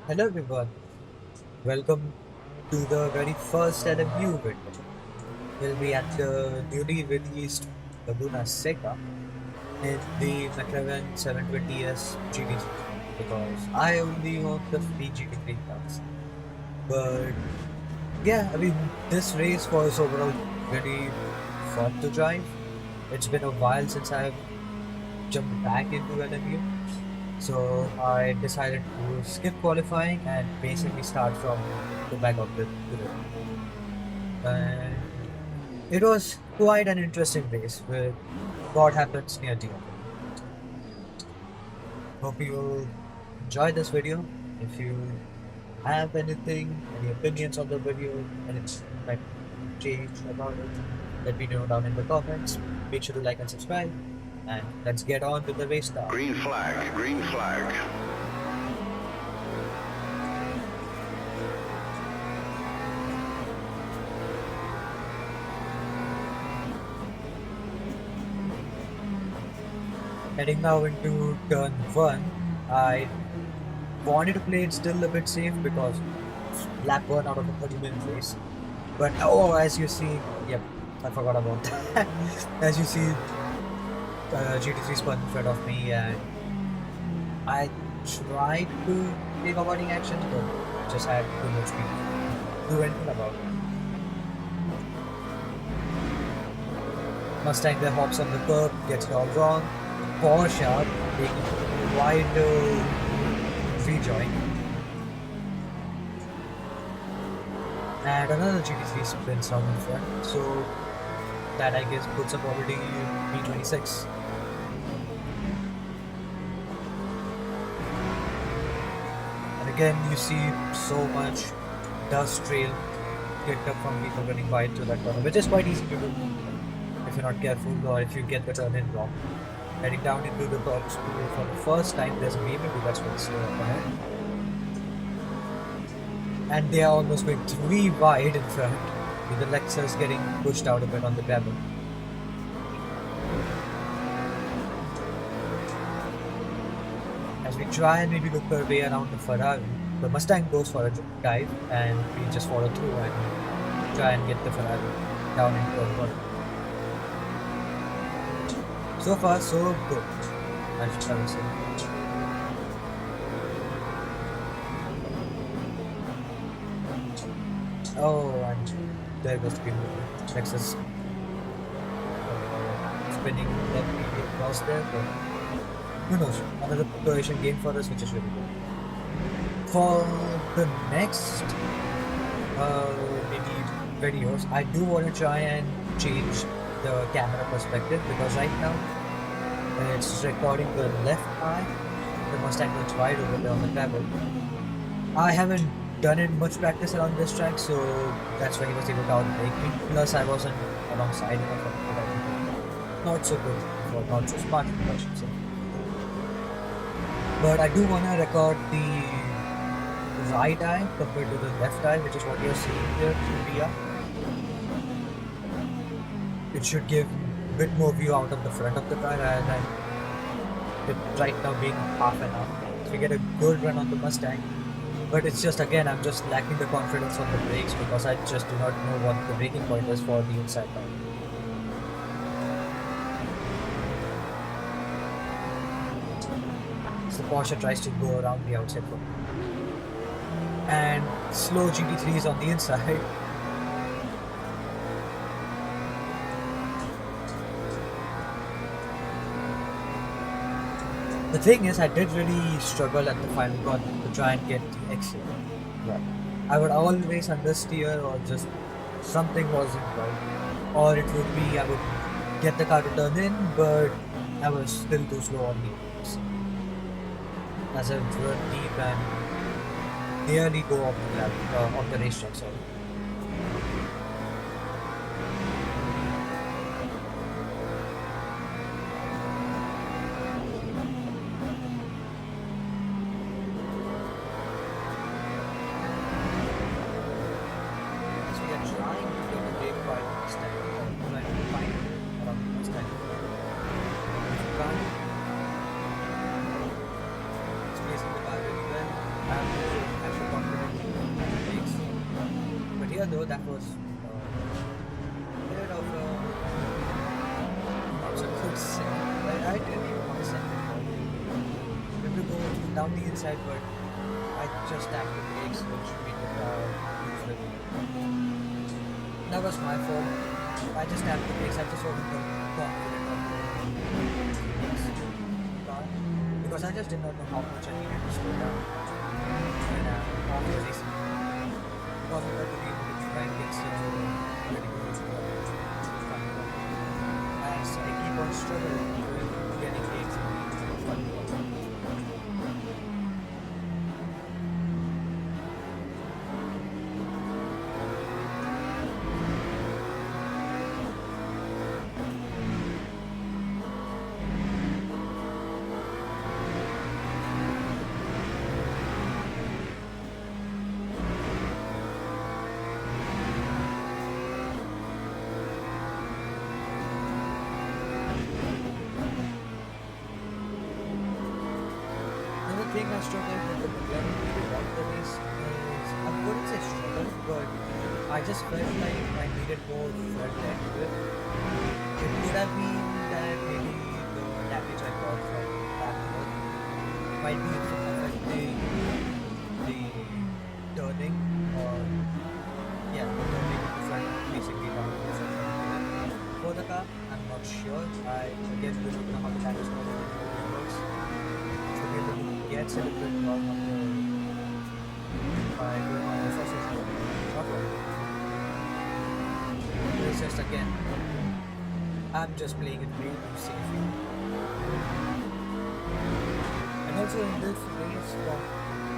Hello everyone, welcome to the very first LMU video. We'll be at the newly released Laguna Seca in the McLaren 720S GT3 because I only own the free GT3 cars. But yeah, this race was overall really fun to drive. It's been a while since I've jumped back into LMU. So I decided to skip qualifying and basically start from the back of the grid. And it was quite an interesting race with what happens near the end. Hope you enjoy this video. If you have anything, any opinions on the video, anything like change about it, let me know down in the comments. Make sure to like and subscribe. And let's get on with the race start. Green flag, green flag. Heading now into turn 1, I wanted to play it still a bit safe because lap 1 out of a 30-minute race. But oh, as you see, yep, I forgot about that. As you see, GT3 spun in front of me and I tried to take avoiding actions but just had too much speed to do anything about it. Mustang then hops on the curb, gets it all wrong. Porsche taking wide rejoin. And another GT3 spins out in front, so that I guess puts up already B26. And again, you see so much dust trail kicked up from people running by into that corner, which is quite easy to do if you're not careful or if you get the turn in wrong. Heading down into the box for the first time, there's a AMD that's going slow up ahead. And they are almost going 3 wide in front, with the Lexus getting pushed out a bit on the gravel. As we try and maybe look our way around the Ferrari, the Mustang goes for a dive and we just follow through and try and get the Ferrari down into the water. So far, so good, I would say. Oh, and there goes the Lexus spinning that across there, but who knows? Another Croatian game for us, which is really good. For the next maybe videos, I do want to try and change the camera perspective because right now it's recording the left eye. The Mustang looks wide over there on the gravel. I haven't done it much practice around this track, so that's why he was able to outbrake me. Plus, I wasn't alongside him. Not so good, or not so smart, I should say. But I do want to record the right eye compared to the left eye, which is what you're seeing here in VR. It should give a bit more view out of the front of the car rather than it right now being half an hour. So we get a good run on the Mustang. But it's just, again, I'm just lacking the confidence on the brakes because I just do not know what the braking point is for the inside car. So Porsche tries to go around the outside foot. And slow GT3s on the inside. The thing is, I did really struggle at the final corner to try and get the exit. Right. I would always understeer or just something wasn't right. Or it would be I would get the car to turn in, but I was still too slow on the exit. As I run deep and nearly go off the racetrack. Sorry. earlier though, that was bit of a not so good set. I didn't even want to set it for we will go down the inside, but I just tapped the brakes, which made the car lose the wheel. That was my fault. I just tapped the brakes. I just wasn't confident of the car because I just did not know how much I needed to slow down when off the racing. Because of that, the wheel would try and get such a very good as I keep on struggling with getting the exit front wall. Another thing I struggled with the McLaren throughout the race is I wouldn't say struggle, but I just felt like I needed more front end to it. It could have been that maybe the damage I got from backward might be affecting the turning or yeah, the turning of the front basically down to the front. For the car, I'm not sure. I again don't know how the damage works. Gets it a bit wrong on the by going on the sausage roll. Not wrong. It's just again, I'm just playing it way too safe. And also in this race, from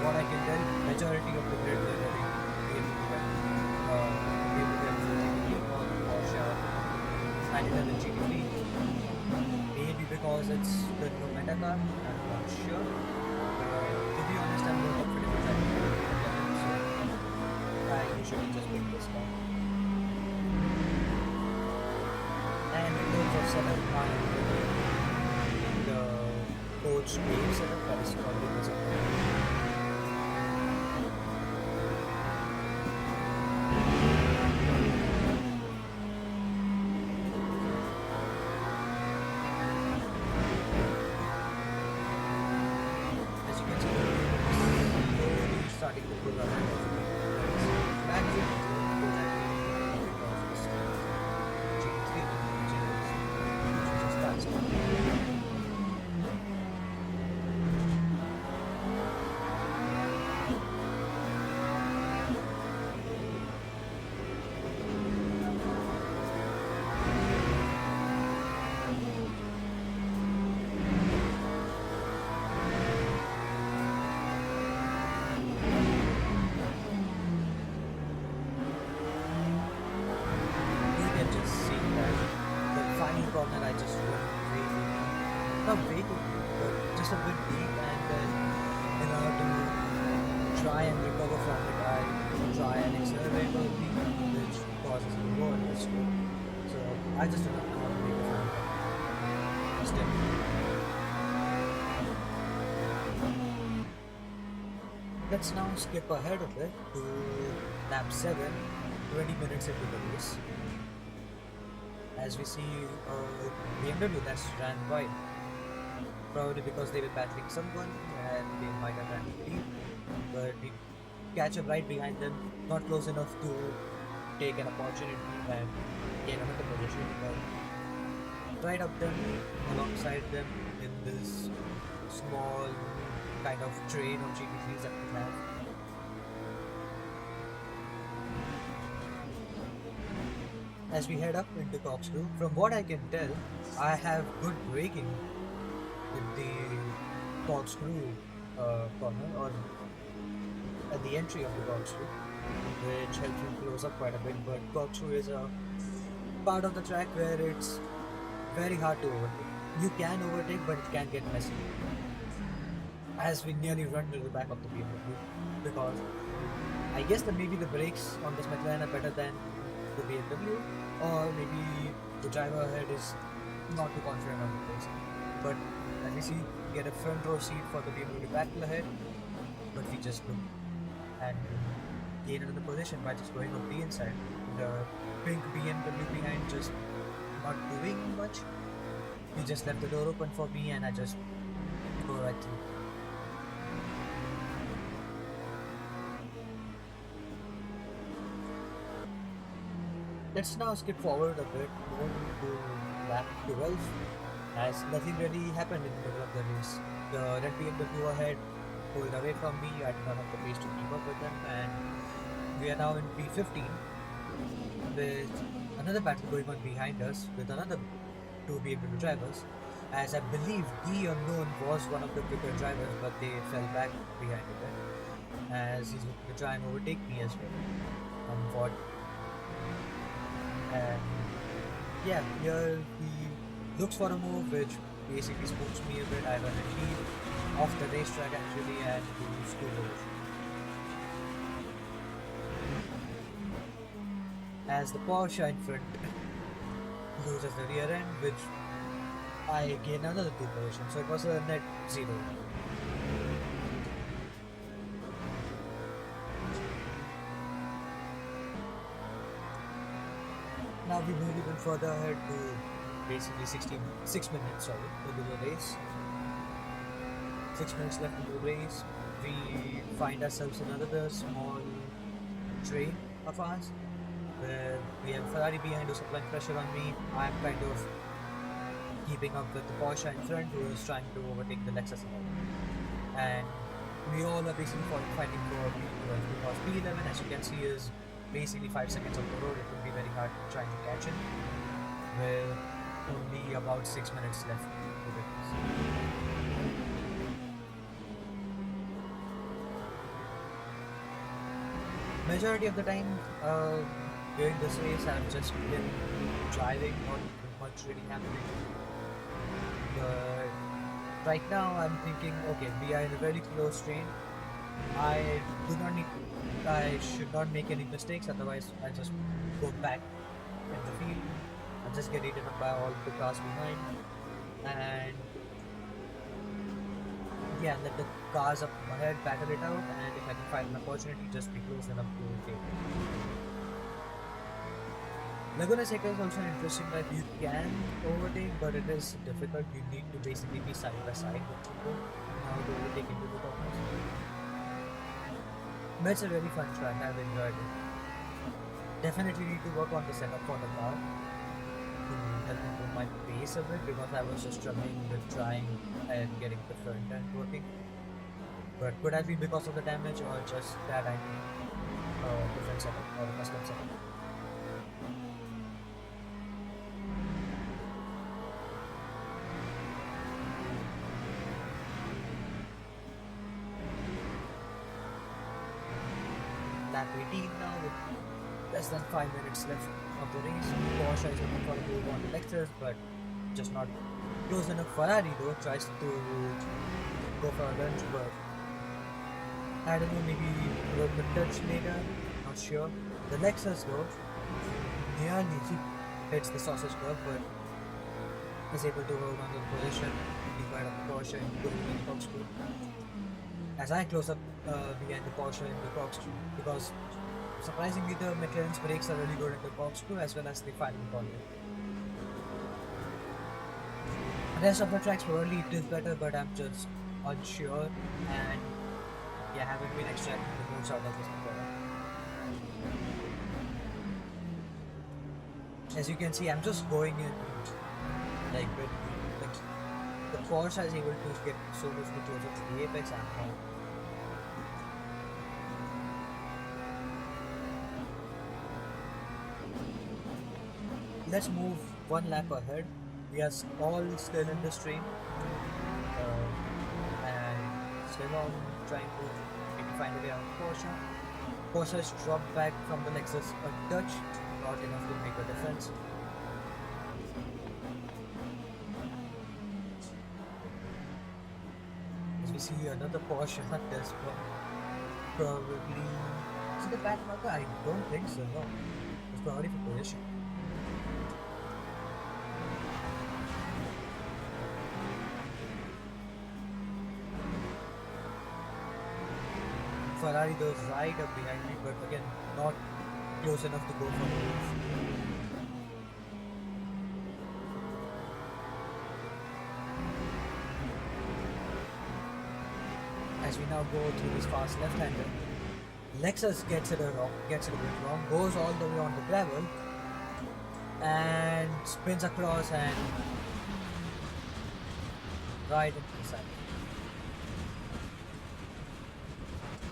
what I can tell, majority of the grid were very on Porsche 911 GT3. Maybe because it's the new meta car, I'm not sure. To be honest, I'm more comfortable driving the McLaren, so I usually just pick this car. And in terms of setup, I am running the coach game setup that is called the Laguna. Starting to pull up back to GT3 which is fast. Corner I just went way not way too deep, but just a bit deep, and then in order to try and recover from it I try and accelerate a bit, which causes a lower risk. So I just do not know how to make a final step. Let's now skip ahead a bit to lap 7, 20 minutes into the race. As we see BMW that's ran wide, probably because they were battling someone and they might have ran lead, but we catch up right behind them, not close enough to take an opportunity and gain another position, but right up them, alongside them in this small kind of train of GT3s that we have. As we head up into corkscrew, from what I can tell, I have good braking with the corkscrew corner or at the entry of the corkscrew, which helps me close up quite a bit. But corkscrew is a part of the track where it's very hard to overtake. You can overtake, but it can get messy. As we nearly run to the back of the BMW, because I guess that maybe the brakes on this McLaren are better than the BMW, or maybe the driver ahead is not too confident on the place. But as we see, we get a front row seat for the BMW battle ahead, but we just look and gain another position by just going on the inside. The pink BMW behind just not doing much. He just left the door open for me and I just go right through. Let's now skip forward a bit more to lap 12, as nothing really happened in the middle of the race. The red BMW ahead pulled away from me, I did not have the pace to keep up with them, and we are now in P15 with another battle going on behind us with another two BMW drivers, as I believe the unknown was one of the quicker drivers, but they fell back behind a bit, as he's looking to try and overtake me as well. What? And yeah, here he looks for a move which basically spooks me a bit. I run a lead off the racetrack actually and lose two positions. As the Porsche in front loses the rear end, which I gain another two positions, so it was a net zero. Now we move even further ahead to basically 6 minutes into the race. 6 minutes left in the race. We find ourselves in another small train of ours where we have Ferrari behind who's applying pressure on me. I'm kind of keeping up with the Porsche in front who is trying to overtake the Lexus ahead. And we all are basically fighting for P12 because P11, as you can see, is basically 5 seconds on the road. It will be very hard trying to catch him with only about 6 minutes left to the race. Majority of the time during this race I've just been driving, not much really happening. But right now I'm thinking, okay, we are in a very close train. I should not make any mistakes, otherwise I'll just go back in the field and just get eaten up by all the cars behind. And yeah, let the cars up ahead battle it out, and if I can find an opportunity, just be close enough to take it. Laguna Seca is also an interesting that you can overtake, but it is difficult. You need to basically be side by side with people now to overtake into the corners. But it's a really fun track, I've enjoyed it. Definitely need to work on the setup for the car to help improve my pace a bit, because I was just struggling with trying and getting the front end working. But could that be because of the damage or just that I need a different setup or a custom setup? Lap 18 now with less than 5 minutes left of the race. Porsche is looking for a move on the Lexus, but just not close enough. Ferrari though tries to go for a lunge, but I don't know, maybe a little bit touch later, not sure. The Lexus though nearly hits the sausage curve, but is able to hold on to the position behind the Porsche and go in the corkscrew. As I close up behind the Porsche in the corkscrew, because surprisingly the McLaren's brakes are really good in the corkscrew as well as the final corner. The rest of the tracks probably it is better, but I'm just unsure, and yeah, haven't been extracting the most out of this before. As you can see, I'm just going in like with the Porsche is able to get so much closer to the apex. I'm not. Let's move one lap ahead. We are all still in this train and still on trying to maybe find a way out of Porsche. Porsche has dropped back from the Lexus a touch, not enough to make a difference. As we see another Porsche at this one, probably is it a bad marker? I don't think so. No, it's probably for position. Ferrari goes right up behind me, but again, not close enough to go for the race. As we now go through this fast left-hander, Lexus gets it a bit wrong, goes all the way on the gravel, and spins across and right into the side.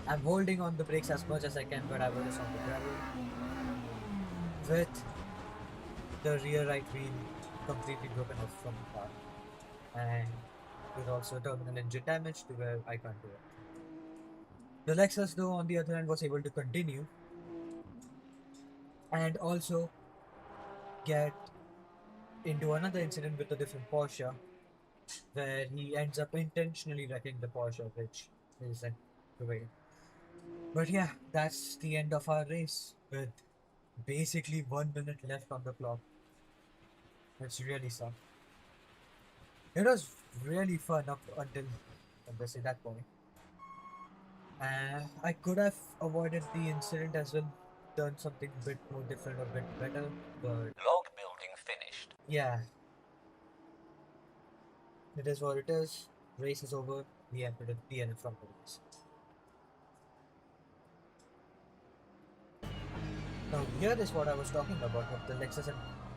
I'm holding on the brakes as much as I can, but I was just on the gravel with the rear right wheel completely broken off from the car, and with also terminal engine damage to where I can't do it. The Lexus, though, on the other hand, was able to continue and also get into another incident with a different Porsche where he ends up intentionally wrecking the Porsche, which isn't the way. But yeah, that's the end of our race with basically 1 minute left on the clock. It's really sucked. It was really fun up until, let's say, that point. I could have avoided the incident as well, done something a bit more different or a bit better, but Log building finished. yeah, it is what it is. Race is over. We have to DNF from the race. Now, here is what I was talking about with the Lexus and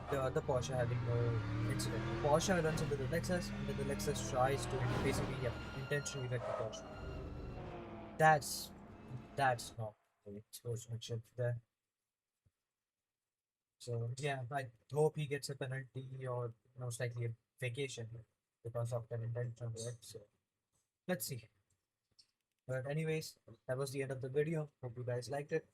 the other Porsche having no incident. The Porsche runs into the Lexus, and then the Lexus tries to basically, yeah, intentionally wreck the Porsche. That's that's not great sportsmanship there. So yeah, I hope he gets a penalty or most likely a vacation because of that intentional wreck. So let's see. But anyways, that was the end of the video. Hope you guys liked it.